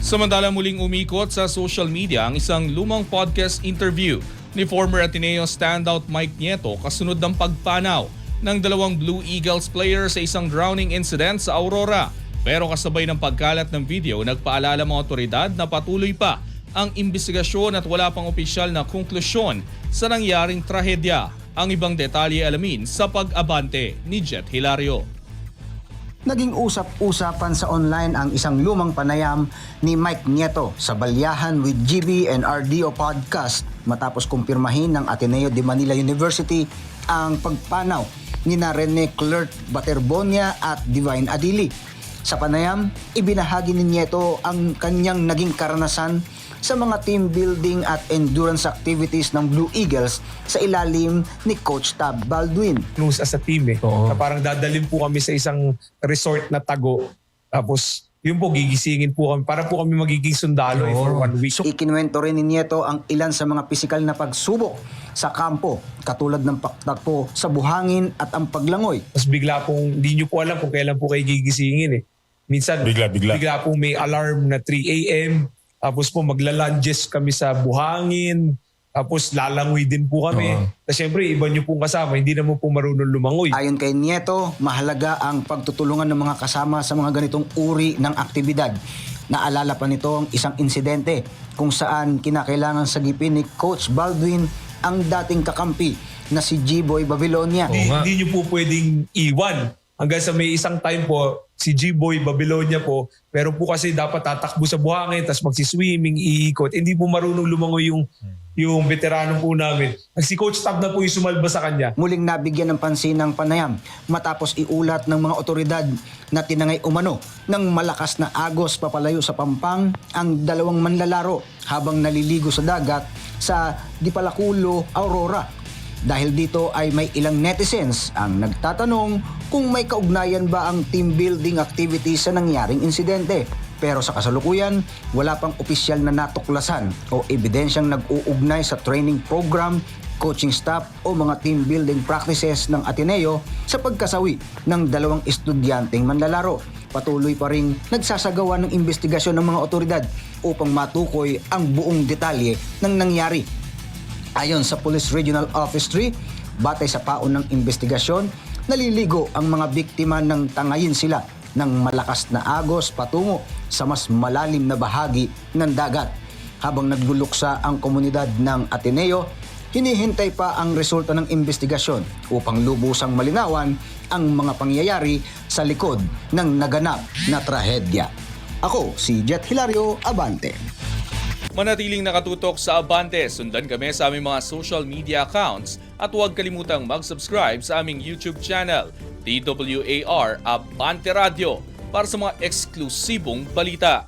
Samantala muling umikot sa social media ang isang lumang podcast interview ni former Ateneo standout Mike Nieto kasunod ng pagpanaw ng dalawang Blue Eagles player sa isang drowning incident sa Aurora. Pero kasabay ng pagkalat ng video, nagpaalala mga otoridad na patuloy pa ang imbestigasyon at wala pang opisyal na konklusyon sa nangyaring trahedya. Ang ibang detalye alamin sa pag-abante ni Jet Hilario. Naging usap-usapan sa online ang isang lumang panayam ni Mike Nieto sa Balyahan with GB and RDO podcast matapos kumpirmahin ng Ateneo de Manila University ang pagpanaw ni Rene Clert Baterbonia at Divine Adili. Sa panayam, ibinahagi ni Nieto ang kanyang naging karanasan sa mga team building at endurance activities ng Blue Eagles sa ilalim ni Coach Tab Baldwin. News as a team na parang dadalhin po kami sa isang resort na tago. Tapos yun po, gigisingin po kami para po kami magiging sundalo for 1 week. Ikinuwento rin ni Nieto ang ilan sa mga pisikal na pagsubok sa kampo, katulad ng paktakpo sa buhangin at ang paglangoy. Tapos bigla pong, hindi nyo po alam kung kailan po kayo gigisingin Minsan, bigla pong may alarm na 3 a.m. Tapos po magla-lunges kami sa buhangin. Tapos lalangoy din po kami. Tapos syempre, iba nyo pong kasama. Hindi naman po marunong lumangoy. Ayon kay Nieto, mahalaga ang pagtutulungan ng mga kasama sa mga ganitong uri ng aktibidad. Naalala pa nito ang isang insidente kung saan kinakailangan sagipin ni Coach Baldwin ang dating kakampi na si G-Boy Babylonia. Hindi nyo po pwedeng iwan. Hanggang sa may isang time po, si G-Boy Babylonia po, pero po kasi dapat tatakbo sa buhangin, tapos magsiswimming, iikot. Hindi po marunong lumangoy yung veterano po namin. Si Coach Tab na po yung sumalba sa kanya. Muling nabigyan ng pansin ng panayam matapos iulat ng mga otoridad na tinangay umano ng malakas na agos papalayo sa Pampang ang dalawang manlalaro habang naliligo sa dagat sa Dipalaculo, Aurora. Dahil dito ay may ilang netizens ang nagtatanong kung may kaugnayan ba ang team building activities sa nangyaring insidente. Pero sa kasalukuyan, wala pang opisyal na natuklasan o ebidensyang nag-uugnay sa training program, coaching staff o mga team building practices ng Ateneo sa pagkasawi ng dalawang estudyanteng manlalaro. Patuloy pa ring nagsasagawa ng investigasyon ng mga otoridad upang matukoy ang buong detalye ng nangyari. Ayon sa Police Regional Office 3, batay sa paon ng investigasyon, naliligo ang mga biktima ng tangayin sila ng malakas na agos patungo sa mas malalim na bahagi ng dagat. Habang nagluluksa ang komunidad ng Ateneo, hinihintay pa ang resulta ng investigasyon upang lubusang malinawan ang mga pangyayari sa likod ng naganap na trahedya. Ako si Jet Hilario, Abante. Manatiling nakatutok sa Abante, sundan kami sa aming mga social media accounts at huwag kalimutang mag-subscribe sa aming YouTube channel, DWAR Abante Radio, para sa mga eksklusibong balita.